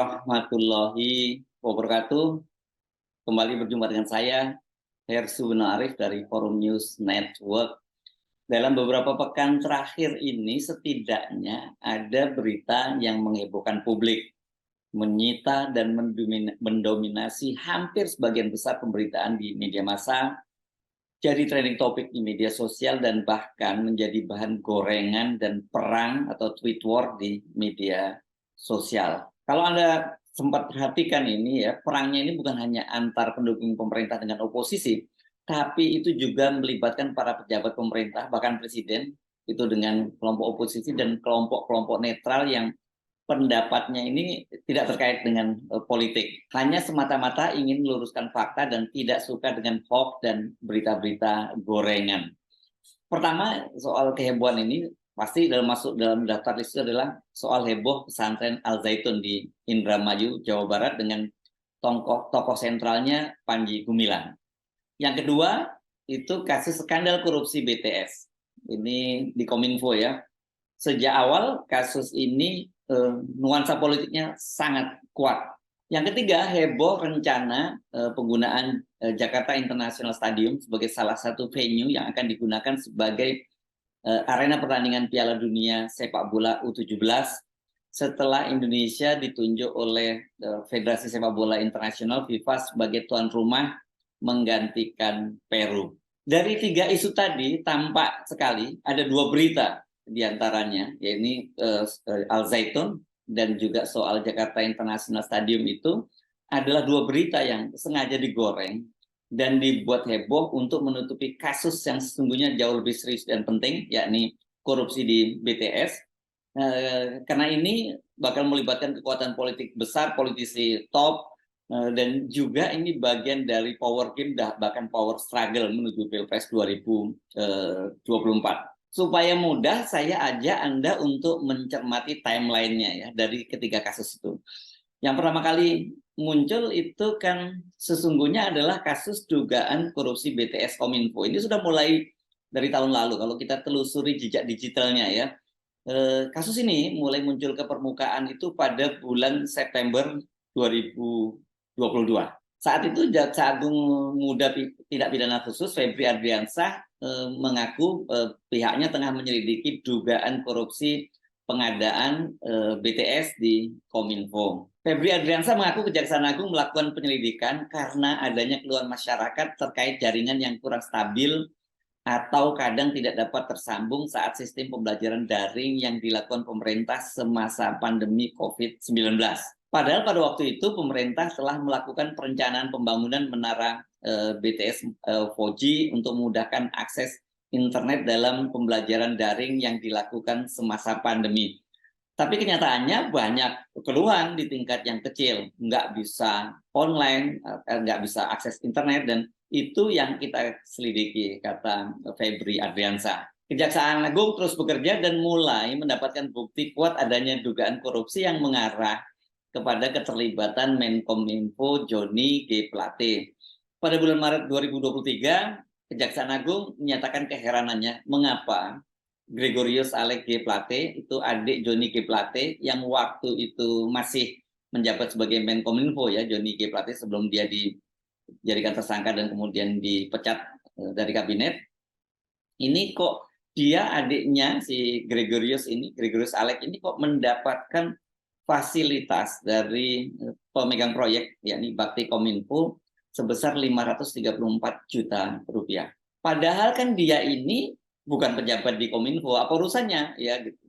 warahmatullahi wabarakatuh. Kembali berjumpa dengan saya, Hersu Bin Arif dari Forum News Network. Dalam beberapa pekan terakhir ini setidaknya ada berita yang menghebohkan publik, menyita dan mendominasi hampir sebagian besar pemberitaan di media massa, jadi trending topik di media sosial dan bahkan menjadi bahan gorengan dan perang atau tweet war di media sosial. Kalau Anda sempat perhatikan ini ya, perangnya ini bukan hanya antar pendukung pemerintah dengan oposisi, tapi itu juga melibatkan para pejabat pemerintah, bahkan presiden, itu dengan kelompok oposisi dan kelompok-kelompok netral yang pendapatnya ini tidak terkait dengan politik. Hanya semata-mata ingin meluruskan fakta dan tidak suka dengan hoax dan berita-berita gorengan. Pertama, soal kehebohan ini pasti masuk dalam daftar list adalah soal heboh pesantren Al Zaitun di Indramayu, Jawa Barat dengan tokoh sentralnya Panji Gumilang. Yang kedua, itu kasus skandal korupsi BTS. Ini di Kominfo ya. Sejak awal kasus ini nuansa politiknya sangat kuat. Yang ketiga, heboh rencana penggunaan Jakarta International Stadium sebagai salah satu venue yang akan digunakan sebagai arena pertandingan Piala Dunia Sepak Bola U17 setelah Indonesia ditunjuk oleh Federasi Sepak Bola Internasional FIFA sebagai tuan rumah menggantikan Peru. Dari tiga isu tadi tampak sekali ada dua berita di antaranya, yaitu Al Zaitun dan juga soal Jakarta International Stadium itu adalah dua berita yang sengaja digoreng dan dibuat heboh untuk menutupi kasus yang sesungguhnya jauh lebih serius dan penting, yakni korupsi di BTS. Karena ini bakal melibatkan kekuatan politik besar, politisi top, dan juga ini bagian dari power game, bahkan power struggle menuju Pilpres 2024. Supaya mudah, saya ajak Anda untuk mencermati timeline-nya ya dari ketiga kasus itu. Yang pertama kali muncul itu kan sesungguhnya adalah kasus dugaan korupsi BTS Kominfo. Ini sudah mulai dari tahun lalu kalau kita telusuri jejak digitalnya ya. Kasus ini mulai muncul ke permukaan itu pada bulan September 2022. Saat itu Jaksa Agung Muda Tindak Pidana Khusus Febri Adriansah mengaku pihaknya tengah menyelidiki dugaan korupsi pengadaan BTS di Kominfo. Febri Adriansah mengaku Kejaksaan Agung melakukan penyelidikan karena adanya keluhan masyarakat terkait jaringan yang kurang stabil atau kadang tidak dapat tersambung saat sistem pembelajaran daring yang dilakukan pemerintah semasa pandemi COVID-19. Padahal pada waktu itu pemerintah telah melakukan perencanaan pembangunan menara BTS 4G untuk memudahkan akses internet dalam pembelajaran daring yang dilakukan semasa pandemi. Tapi kenyataannya banyak keluhan di tingkat yang kecil, nggak bisa online, nggak bisa akses internet, dan itu yang kita selidiki, kata Febri Adriansah. Kejaksaan Agung terus bekerja dan mulai mendapatkan bukti kuat adanya dugaan korupsi yang mengarah kepada keterlibatan Menkominfo Joni G. Plate. Pada bulan Maret 2023, Kejaksaan Agung menyatakan keheranannya mengapa Gregorius Alek G. Plate, itu adik Joni G. Plate yang waktu itu masih menjabat sebagai Menkominfo ya, Joni G. Plate sebelum dia dijadikan tersangka dan kemudian dipecat dari kabinet. Ini kok dia adiknya si Gregorius Alek ini kok mendapatkan fasilitas dari pemegang proyek yakni Bakti Kominfo sebesar 534 juta rupiah. Padahal kan dia ini bukan pejabat di Kominfo, apa urusannya ya gitu.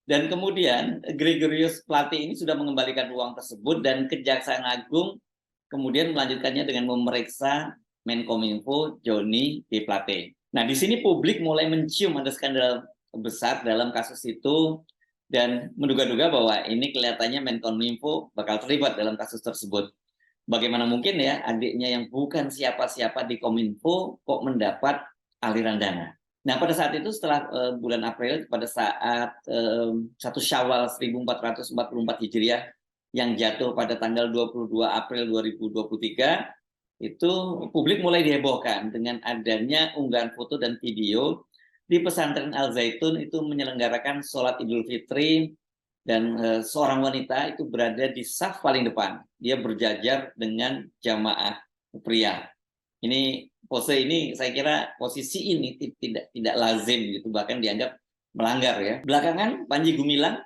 Dan kemudian Gregorius Plate ini sudah mengembalikan uang tersebut dan Kejaksaan Agung kemudian melanjutkannya dengan memeriksa Menkominfo Joni G. Plate. Nah, di sini publik mulai mencium ada skandal besar dalam kasus itu dan menduga-duga bahwa ini kelihatannya Menkominfo bakal terlibat dalam kasus tersebut. Bagaimana mungkin ya adiknya yang bukan siapa-siapa di Kominfo kok mendapat aliran dana. Nah, pada saat itu setelah bulan April, pada saat 1 Syawal 1444 Hijriah yang jatuh pada tanggal 22 April 2023, itu publik mulai dihebohkan dengan adanya unggahan foto dan video di pesantren Al Zaitun itu menyelenggarakan sholat Idul Fitri Dan seorang wanita itu berada di saf paling depan. Dia berjajar dengan jamaah pria. Ini pose ini saya kira posisi ini tidak lazim gitu, bahkan dianggap melanggar ya. Belakangan Panji Gumilang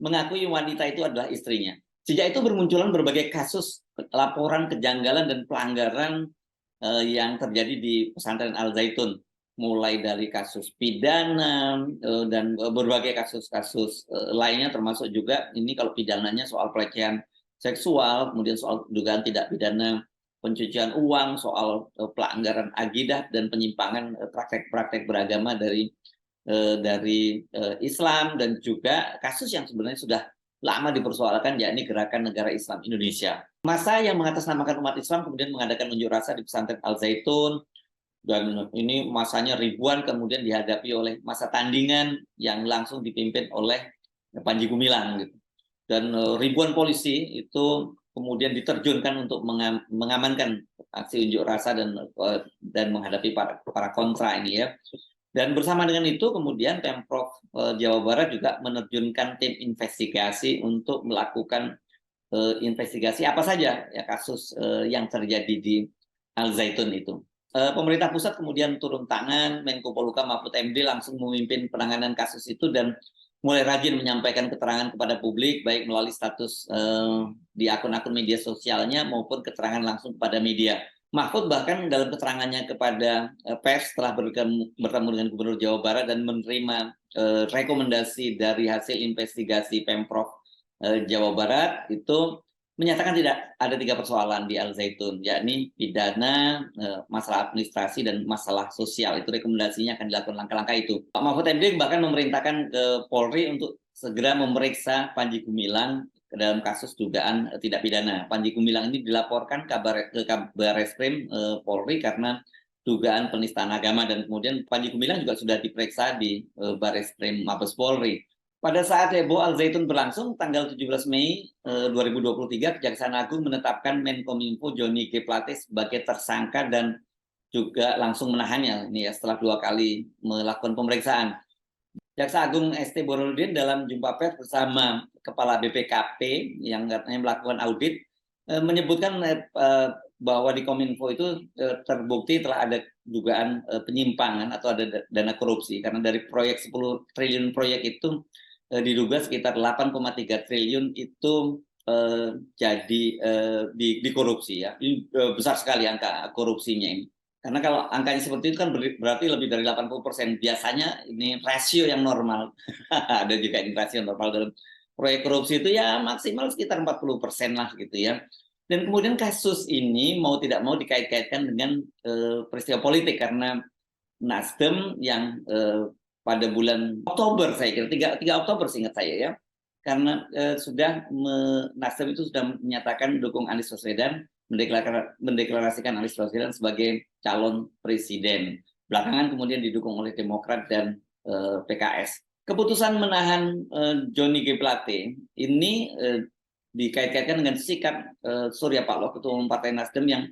mengakui wanita itu adalah istrinya. Sejak itu bermunculan berbagai kasus laporan kejanggalan dan pelanggaran yang terjadi di pesantren Al Zaitun, mulai dari kasus pidana dan berbagai kasus-kasus lainnya, termasuk juga ini kalau pidananya soal pelecehan seksual, kemudian soal dugaan tidak pidana pencucian uang, soal pelanggaran akidah dan penyimpangan praktek-praktek beragama dari Islam, dan juga kasus yang sebenarnya sudah lama dipersoalkan, yakni Gerakan Negara Islam Indonesia. Masa yang mengatasnamakan umat Islam kemudian mengadakan unjuk rasa di pesantren Al Zaitun, dan ini masanya ribuan, kemudian dihadapi oleh masa tandingan yang langsung dipimpin oleh Panji Gumilang gitu. Dan ribuan polisi itu kemudian diterjunkan untuk mengamankan aksi unjuk rasa dan menghadapi para kontra ini ya. Dan bersama dengan itu kemudian Pemprov Jawa Barat juga menerjunkan tim investigasi untuk melakukan investigasi apa saja ya kasus yang terjadi di Al Zaitun itu. Pemerintah pusat kemudian turun tangan, Menko Polhukam Mahfud MD langsung memimpin penanganan kasus itu dan mulai rajin menyampaikan keterangan kepada publik, baik melalui status di akun-akun media sosialnya maupun keterangan langsung kepada media. Mahfud bahkan dalam keterangannya kepada pers setelah bertemu dengan Gubernur Jawa Barat dan menerima rekomendasi dari hasil investigasi Pemprov Jawa Barat itu menyatakan tidak ada 3 persoalan di Al Zaitun, yakni pidana, masalah administrasi, dan masalah sosial. Itu rekomendasinya akan dilakukan langkah-langkah itu. Pak Mahfud MD bahkan memerintahkan ke Polri untuk segera memeriksa Panji Gumilang dalam kasus dugaan tidak pidana. Panji Gumilang ini dilaporkan ke Barreskrim Polri karena dugaan penistaan agama, dan kemudian Panji Gumilang juga sudah diperiksa di Barreskrim Mabes Polri. Pada saat heboh Al Zaitun berlangsung, tanggal 17 Mei 2023, Kejaksaan Agung menetapkan Menkominfo Johnny G. Plate sebagai tersangka dan juga langsung menahannya ini ya, setelah 2 kali melakukan pemeriksaan. Jaksa Agung ST Burhanuddin dalam jumpa pers bersama Kepala BPKP yang katanya melakukan audit menyebutkan bahwa di Kominfo itu terbukti telah ada dugaan penyimpangan atau ada dana korupsi, karena dari proyek 10 triliun proyek itu diduga sekitar 8,3 triliun itu jadi dikorupsi ya. Ini besar sekali angka korupsinya ini. Karena kalau angkanya seperti itu kan berarti lebih dari 80%. Biasanya ini rasio yang normal. Ada juga ini rasio normal dalam proyek korupsi itu ya maksimal sekitar 40% lah gitu ya. Dan kemudian kasus ini mau tidak mau dikait-kaitkan dengan peristiwa politik, karena Nasdem yang pada bulan Oktober, saya kira 3 Oktober seingat saya ya, karena Nasdem itu sudah menyatakan mendukung Anies Baswedan, mendeklarasikan Anies Baswedan sebagai calon presiden. Belakangan kemudian didukung oleh Demokrat dan PKS. Keputusan menahan Johnny G. Plate ini dikait-kaitkan dengan sikap Surya Paloh, Ketua Umum Partai Nasdem, yang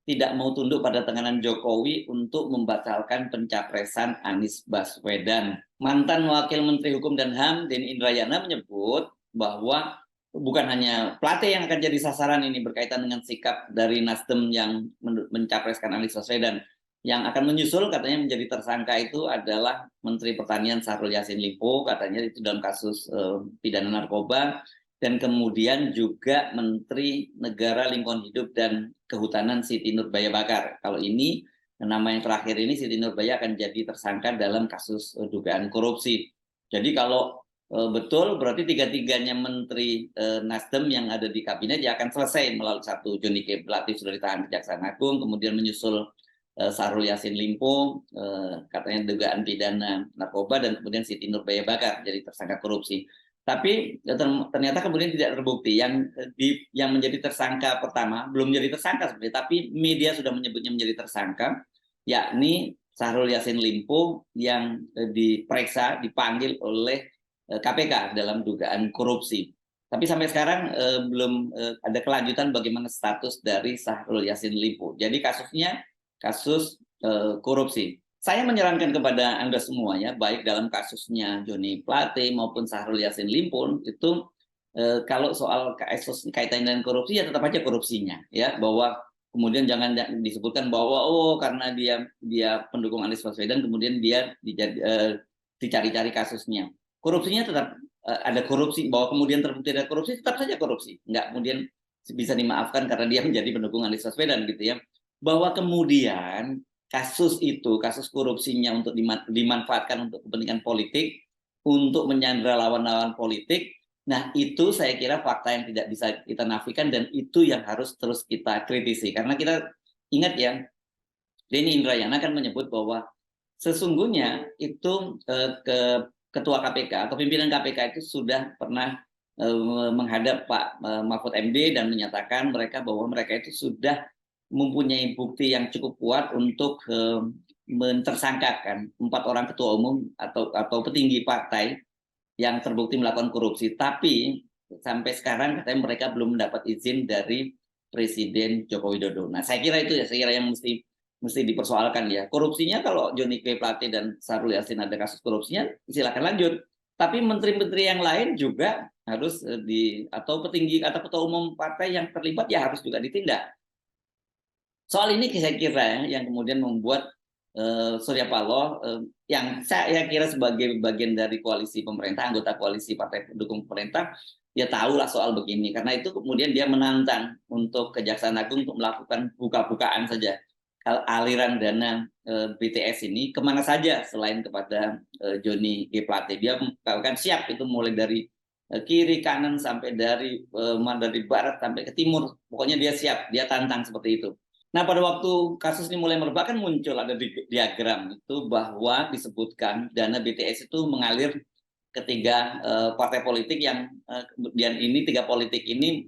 tidak mau tunduk pada tekanan Jokowi untuk membatalkan pencapresan Anies Baswedan. Mantan Wakil Menteri Hukum dan HAM Denny Indrayana menyebut bahwa bukan hanya Plate yang akan jadi sasaran ini berkaitan dengan sikap dari Nasdem yang mencapreskan Anies Baswedan. Yang akan menyusul katanya menjadi tersangka itu adalah Menteri Pertanian Syahrul Yassin Limpo, katanya itu dalam kasus pidana narkoba, dan kemudian juga Menteri Negara Lingkungan Hidup dan Kehutanan Siti Nurbaya Bakar. Kalau ini, nama yang terakhir ini, Siti Nurbaya akan jadi tersangka dalam kasus dugaan korupsi. Jadi kalau betul, berarti 3-tiganya Menteri Nasdem yang ada di kabinet ya akan selesai melalui satu Johnny G. Plate sudah ditahan Kejaksaan Agung, kemudian menyusul Syahrul Yassin Limpo, katanya dugaan pidana narkoba, dan kemudian Siti Nurbaya Bakar jadi tersangka korupsi. Tapi ternyata kemudian tidak terbukti. Yang menjadi tersangka pertama belum menjadi tersangka sebenarnya, tapi media sudah menyebutnya menjadi tersangka, yakni Syahrul Yassin Limpo yang diperiksa, dipanggil oleh KPK dalam dugaan korupsi. Tapi sampai sekarang belum ada kelanjutan bagaimana status dari Syahrul Yassin Limpo. Jadi kasusnya kasus korupsi. saya menyarankan kepada Anda semua ya, baik dalam kasusnya Joni Plate maupun Syahrul Yassin Limpo itu kalau soal kasus kaitannya dengan korupsi ya tetap aja korupsinya ya, bahwa kemudian jangan disebutkan bahwa karena dia pendukung Anies Baswedan kemudian dia dicari-cari kasusnya. Korupsinya tetap ada korupsi, bahwa kemudian terbukti ada korupsi tetap saja korupsi, nggak kemudian bisa dimaafkan karena dia menjadi pendukung Anies Baswedan gitu ya. Bahwa kemudian kasus korupsinya untuk dimanfaatkan untuk kepentingan politik, untuk menyandra lawan-lawan politik. Nah, itu saya kira fakta yang tidak bisa kita nafikan dan itu yang harus terus kita kritisi. Karena kita ingat ya, Denny Indrayana kan menyebut bahwa sesungguhnya itu Ketua KPK atau pimpinan KPK itu sudah pernah menghadap Pak Mahfud MD dan menyatakan bahwa mereka itu sudah mempunyai bukti yang cukup kuat untuk mentersangkakan 4 orang ketua umum atau petinggi partai yang terbukti melakukan korupsi. Tapi sampai sekarang katanya mereka belum mendapat izin dari Presiden Joko Widodo. Nah, saya kira itu ya, saya kira yang mesti dipersoalkan ya. Korupsinya kalau Johnny K. Plate dan Syahrul Yassin ada kasus korupsinya, silakan lanjut. Tapi menteri-menteri yang lain juga harus atau petinggi atau ketua umum partai yang terlibat ya harus juga ditindak. Soal ini saya kira yang kemudian membuat Surya Paloh yang saya kira sebagai bagian dari koalisi pemerintah, anggota koalisi partai pendukung pemerintah, ya tahulah soal begini. Karena itu kemudian dia menantang untuk Kejaksaan Agung untuk melakukan buka-bukaan saja aliran dana BTS ini kemana saja selain kepada Johnny G. Plate. Dia akan siap itu mulai dari kiri kanan sampai dari barat sampai ke timur. Pokoknya dia siap, dia tantang seperti itu. Nah, pada waktu kasus ini mulai merebak kan muncul ada diagram itu bahwa disebutkan dana BTS itu mengalir ke 3 partai politik yang kemudian ini 3 politik ini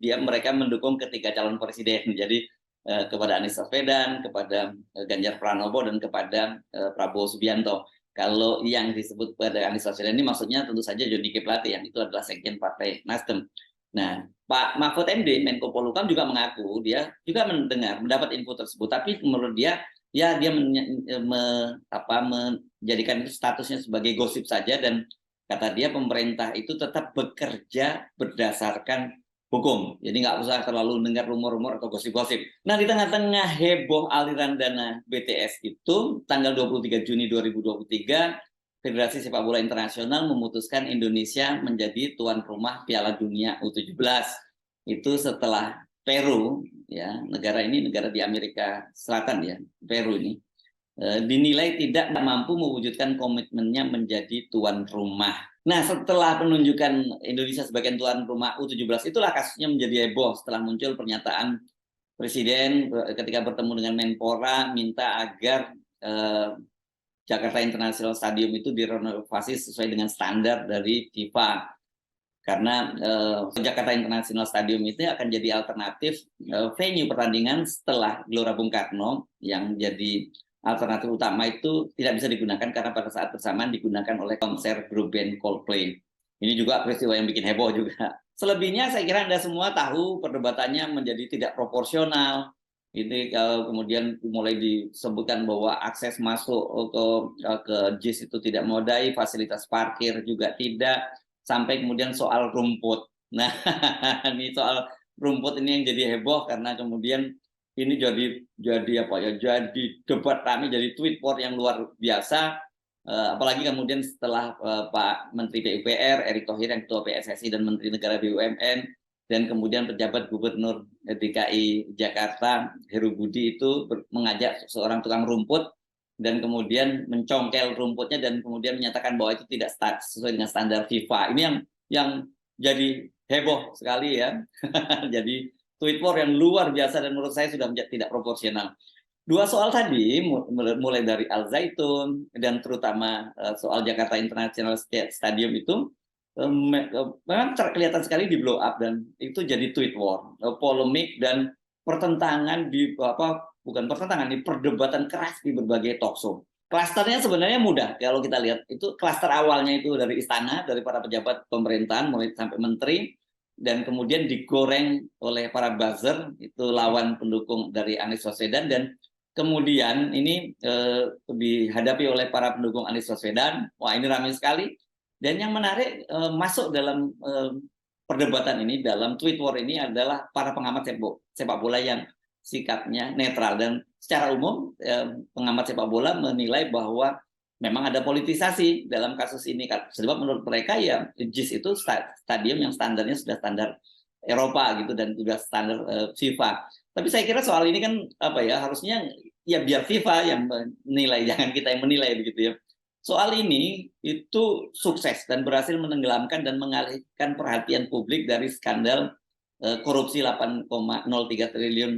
mereka mendukung ke 3 calon presiden. Jadi kepada Anies Baswedan, kepada Ganjar Pranowo dan kepada Prabowo Subianto. Kalau yang disebut pada Anies Baswedan ini maksudnya tentu saja Johnny G. Plate yang itu adalah sekjen Partai Nasdem. Nah, Pak Mahfud MD, Menko Polhukam juga mengaku dia juga mendapat info tersebut, tapi menurut dia ya dia menjadikan itu statusnya sebagai gosip saja dan kata dia pemerintah itu tetap bekerja berdasarkan hukum. Jadi nggak usah terlalu dengar rumor-rumor atau gosip-gosip. Nah, di tengah-tengah heboh aliran dana BTS itu tanggal 23 Juni 2023 Federasi Sepak Bola Internasional memutuskan Indonesia menjadi tuan rumah Piala Dunia U17. Itu setelah Peru, ya, negara di Amerika Selatan ya, Peru ini dinilai tidak mampu mewujudkan komitmennya menjadi tuan rumah. Nah, setelah penunjukan Indonesia sebagai tuan rumah U17 itulah kasusnya menjadi heboh setelah muncul pernyataan Presiden ketika bertemu dengan Menpora minta agar Jakarta International Stadium itu direnovasi sesuai dengan standar dari FIFA. Karena Jakarta International Stadium itu akan jadi alternatif venue pertandingan setelah Gelora Bung Karno yang jadi alternatif utama itu tidak bisa digunakan karena pada saat bersamaan digunakan oleh konser grup band Coldplay. Ini juga peristiwa yang bikin heboh juga. Selebihnya saya kira Anda semua tahu perdebatannya menjadi tidak proporsional. Ini kemudian mulai disebutkan bahwa akses masuk ke JIS itu tidak memadai, fasilitas parkir juga tidak, sampai kemudian soal rumput. Nah, ini soal rumput ini yang jadi heboh karena kemudian ini jadi debat kami, jadi tweet war yang luar biasa. Apalagi kemudian setelah Pak Menteri PUPR Erick Thohir yang Ketua PSSI dan Menteri Negara BUMN dan kemudian pejabat Gubernur DKI Jakarta Heru Budi itu mengajak seorang tukang rumput dan kemudian mencongkel rumputnya dan kemudian menyatakan bahwa itu tidak sesuai dengan standar FIFA. Ini yang jadi heboh sekali ya. Jadi tweet war yang luar biasa dan menurut saya sudah tidak proporsional. 2 soal tadi mulai dari Al Zaitun dan terutama soal Jakarta International Stadium itu memang kelihatan sekali di blow up dan itu jadi tweet war, polemik dan pertentangan bukan pertentangan, di perdebatan keras di berbagai talkshow. Klasternya sebenarnya mudah kalau kita lihat, itu klaster awalnya itu dari istana, dari para pejabat pemerintahan mulai sampai menteri, dan kemudian digoreng oleh para buzzer itu lawan pendukung dari Anies Baswedan dan kemudian ini dihadapi oleh para pendukung Anies Baswedan. Wah, ini ramai sekali. Dan yang menarik masuk dalam perdebatan ini, dalam tweet war ini adalah para pengamat sepak bola yang sikapnya netral. Dan secara umum pengamat sepak bola menilai bahwa memang ada politisasi dalam kasus ini. Sebab menurut mereka ya JIS itu stadium yang standarnya sudah standar Eropa gitu dan juga standar FIFA. Tapi saya kira soal ini kan harusnya ya biar FIFA yang menilai, jangan kita yang menilai begitu ya. Soal ini itu sukses dan berhasil menenggelamkan dan mengalihkan perhatian publik dari skandal korupsi 8,03 triliun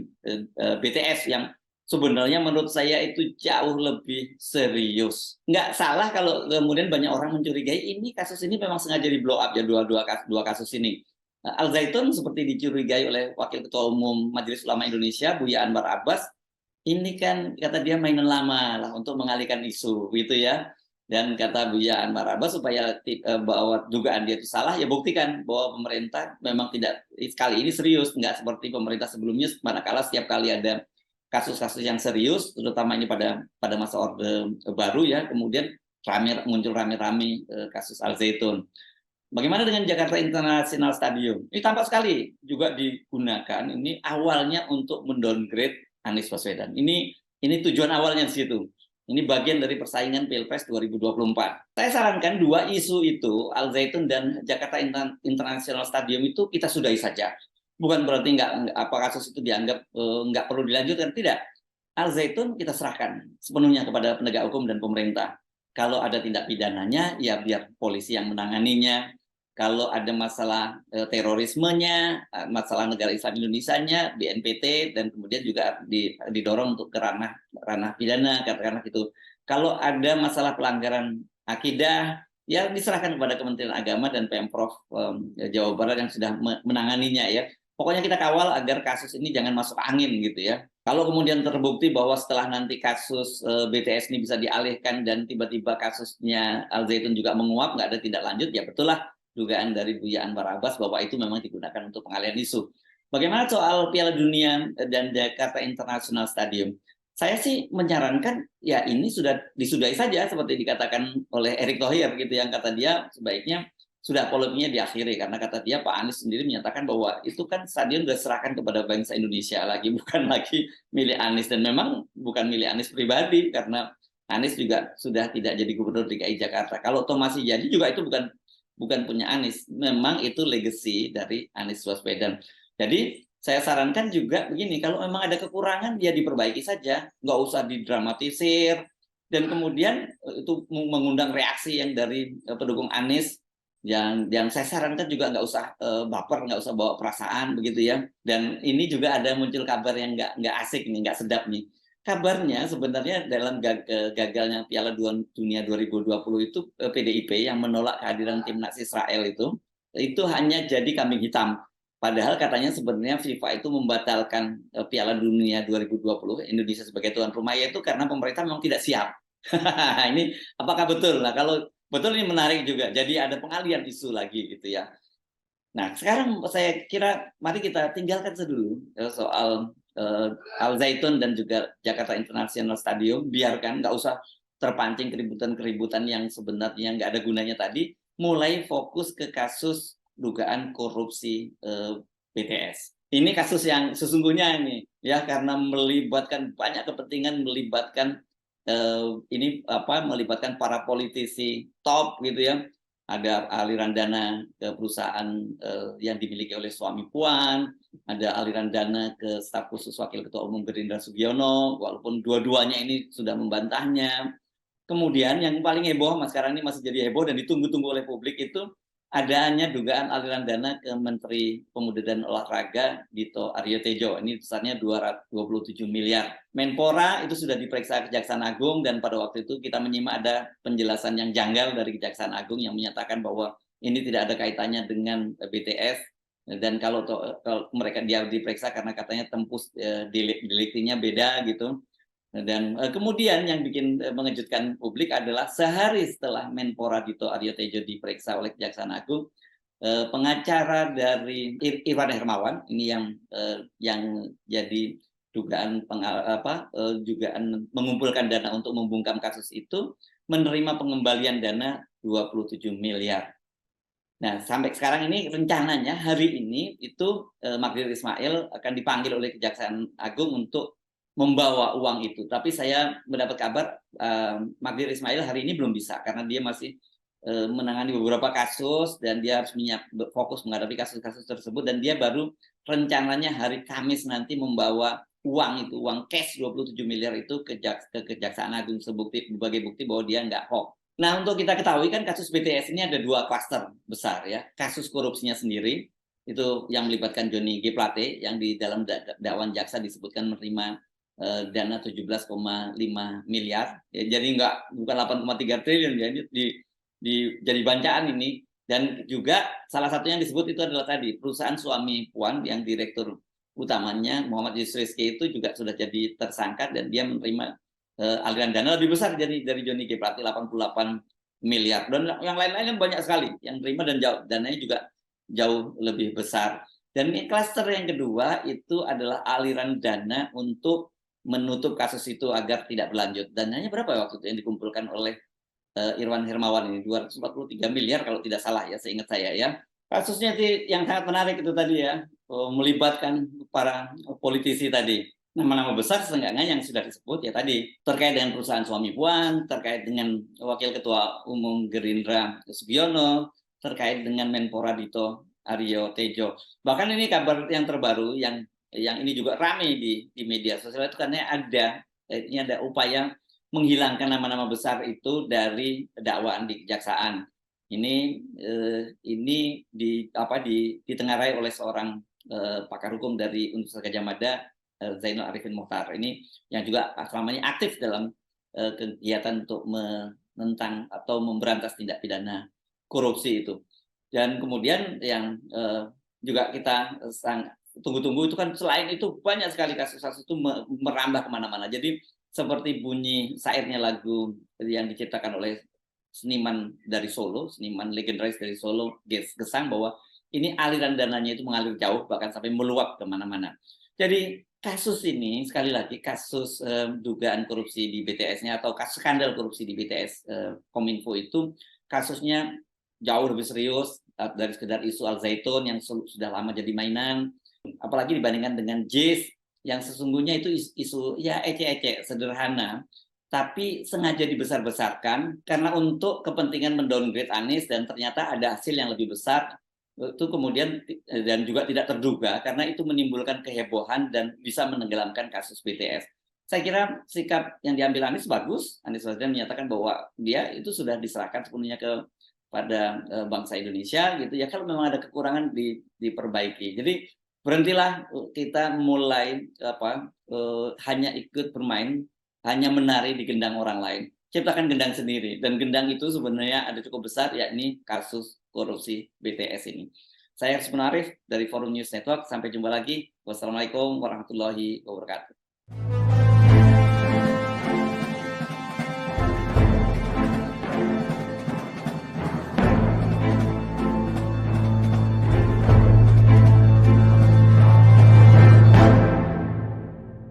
BTS yang sebenarnya menurut saya itu jauh lebih serius. Nggak salah kalau kemudian banyak orang mencurigai kasus ini memang sengaja di blow up ya, dua kasus ini. Al Zaitun seperti dicurigai oleh Wakil Ketua Umum Majelis Ulama Indonesia Buya Anwar Abbas, ini kan kata dia mainan lama lah untuk mengalihkan isu gitu ya. Dan kata Buya Anwar Abbas supaya bahwa dugaan dia itu salah, ya buktikan bahwa pemerintah memang tidak kali ini serius, nggak seperti pemerintah sebelumnya manakala setiap kali ada kasus-kasus yang serius, terutama ini pada masa Orde Baru ya, kemudian muncul rame-rame kasus Al Zaitun. Bagaimana dengan Jakarta International Stadium? Ini tampak sekali juga digunakan ini awalnya untuk mendowngrade Anies Baswedan. Ini tujuan awalnya di situ. Ini bagian dari persaingan Pilpres 2024. Saya sarankan dua isu itu, Al Zaitun dan Jakarta International Stadium itu kita sudahi saja. Bukan berarti kasus itu dianggap nggak perlu dilanjutkan, tidak. Al Zaitun kita serahkan sepenuhnya kepada penegak hukum dan pemerintah. Kalau ada tindak pidananya, ya biar polisi yang menanganinya. Kalau ada masalah terorismenya, masalah negara Islam Indonesianya, BNPT, dan kemudian juga didorong untuk ke ranah pidana, katakanlah gitu. Kalau ada masalah pelanggaran akidah, ya diserahkan kepada Kementerian Agama dan Pemprov Jawa Barat yang sudah menanganinya ya. Pokoknya kita kawal agar kasus ini jangan masuk angin gitu ya. Kalau kemudian terbukti bahwa setelah nanti kasus BTS ini bisa dialihkan dan tiba-tiba kasusnya Al Zaitun juga menguap, nggak ada tindak lanjut, ya betul lah dugaan dari Buya Anwar Abbas bahwa itu memang digunakan untuk pengalihan isu. Bagaimana soal Piala Dunia dan Jakarta International Stadium? Saya sih menyarankan ya ini sudah disudahi saja seperti dikatakan oleh Erick Thohir gitu, yang kata dia sebaiknya sudah polemiknya diakhiri karena kata dia Pak Anies sendiri menyatakan bahwa itu kan stadion sudah serahkan kepada bangsa Indonesia lagi, bukan lagi milik Anies, dan memang bukan milik Anies pribadi karena Anies juga sudah tidak jadi gubernur DKI Jakarta. Kalau toh masih jadi juga itu bukan punya Anies, memang itu legacy dari Anies Baswedan. Jadi saya sarankan juga begini, kalau memang ada kekurangan ya diperbaiki saja, nggak usah didramatisir, dan kemudian itu mengundang reaksi yang dari pendukung Anies yang saya sarankan juga nggak usah baper, nggak usah bawa perasaan begitu ya. Dan ini juga ada muncul kabar yang nggak asik nih, nggak sedap nih. Kabarnya sebenarnya dalam gagalnya Piala Dunia 2020 itu PDIP yang menolak kehadiran timnas Israel itu hanya jadi kambing hitam. Padahal katanya sebenarnya FIFA itu membatalkan Piala Dunia 2020 Indonesia sebagai tuan rumah itu karena pemerintah memang tidak siap. Ini apakah betul? Nah, kalau betul ini menarik juga. Jadi ada pengalihan isu lagi gitu ya. Nah, sekarang saya kira mari kita tinggalkan dulu soal Al Zaitun dan juga Jakarta International Stadium, biarkan, nggak usah terpancing keributan-keributan yang sebenarnya nggak ada gunanya tadi, mulai fokus ke kasus dugaan korupsi BTS. Ini kasus yang sesungguhnya ini ya, karena melibatkan banyak kepentingan, melibatkan melibatkan para politisi top gitu ya. Ada aliran dana ke perusahaan yang dimiliki oleh suami Puan, ada aliran dana ke staf khusus Wakil Ketua Umum Gerindra Sugiono, walaupun dua-duanya ini sudah membantahnya. Kemudian yang paling heboh sekarang ini masih jadi heboh dan ditunggu-tunggu oleh publik itu adanya dugaan aliran dana ke Menteri Pemuda dan Olahraga Dito Aryo Tejo. Ini besarnya 227 miliar. Menpora itu sudah diperiksa Kejaksaan Agung dan pada waktu itu kita menyimak ada penjelasan yang janggal dari Kejaksaan Agung yang menyatakan bahwa ini tidak ada kaitannya dengan BTS, dan kalau mereka dia diperiksa karena katanya tempus deliktinya beda gitu. Dan kemudian yang bikin mengejutkan publik adalah sehari setelah Menpora Dito Aryo Tejo diperiksa oleh Kejaksaan Agung, pengacara dari Irwan Hermawan ini yang jadi dugaan dugaan mengumpulkan dana untuk membungkam kasus itu menerima pengembalian dana 27 miliar. Nah, sampai sekarang ini rencananya hari ini itu Magdir Ismail akan dipanggil oleh Kejaksaan Agung untuk membawa uang itu. Tapi saya mendapat kabar Magdir Ismail hari ini belum bisa karena dia masih menangani beberapa kasus dan dia harus fokus menghadapi kasus-kasus tersebut, dan dia baru rencananya hari Kamis nanti membawa uang cash 27 miliar itu ke Kejaksaan Agung sebagai bukti bahwa dia nggak hoax. Nah, untuk kita ketahui kan kasus BTS ini ada 2 klaster besar ya. Kasus korupsinya sendiri itu yang melibatkan Johnny G. Plate yang di dalam dakwaan jaksa disebutkan menerima dana 17,5 miliar. Ya, jadi bukan 8,3 triliun ya, jadi bancaan ini. Dan juga salah satunya yang disebut itu adalah tadi perusahaan suami Puan yang direktur utamanya Muhammad Yusuf Rizky itu juga sudah jadi tersangka dan dia menerima aliran dana lebih besar dari Johnny G. Plate 88 miliar, dan yang lain-lainnya banyak sekali yang terima dan dananya juga jauh lebih besar. Dan ini klaster yang kedua itu adalah aliran dana untuk menutup kasus itu agar tidak berlanjut. Dananya berapa waktu itu yang dikumpulkan oleh Irwan Hermawan ini? 243 miliar kalau tidak salah ya, seingat saya ya. Kasusnya yang sangat menarik itu tadi ya, melibatkan para politisi tadi. Nama-nama besar seenggaknya yang sudah disebut ya tadi, terkait dengan perusahaan suami Puan, terkait dengan Wakil Ketua Umum Gerindra Sugiono, terkait dengan Menpora Dito Aryo Tejo. Bahkan ini kabar yang terbaru yang ini juga ramai di media sosial itu karena ini ada upaya menghilangkan nama-nama besar itu dari dakwaan di kejaksaan. Ini ditengarai oleh seorang pakar hukum dari Universitas Gadjah Mada, Zainul Arifin Mokhtar, ini yang juga selama ini aktif dalam kegiatan untuk menentang atau memberantas tindak pidana korupsi itu. Dan kemudian yang juga kita tunggu-tunggu itu kan, selain itu banyak sekali kasus-kasus itu merambah kemana-mana. Jadi seperti bunyi syairnya lagu yang diciptakan oleh seniman dari Solo, seniman legendaris dari Solo, Gesang, bahwa ini aliran dananya itu mengalir jauh bahkan sampai meluap kemana-mana. Jadi kasus ini, sekali lagi, kasus dugaan korupsi di BTS-nya atau kasus skandal korupsi di BTS Kominfo itu kasusnya jauh lebih serius dari sekedar isu Al Zaitun yang sudah lama jadi mainan, apalagi dibandingkan dengan JIS yang sesungguhnya itu isu ya ecek-ecek, sederhana, tapi sengaja dibesar-besarkan karena untuk kepentingan mendowngrade Anies, dan ternyata ada hasil yang lebih besar itu kemudian, dan juga tidak terduga karena itu menimbulkan kehebohan dan bisa menenggelamkan kasus BTS. Saya kira sikap yang diambil Anies bagus. Anies Baswedan menyatakan bahwa dia itu sudah diserahkan sepenuhnya kepada bangsa Indonesia gitu ya. Kalau memang ada kekurangan diperbaiki. Jadi berhentilah kita mulai hanya ikut bermain, hanya menari di gendang orang lain. Ciptakan gendang sendiri, dan gendang itu sebenarnya ada cukup besar, yakni kasus korupsi BTS ini. Saya Arsman Arif dari Forum News Network. Sampai jumpa lagi. Wassalamualaikum warahmatullahi wabarakatuh.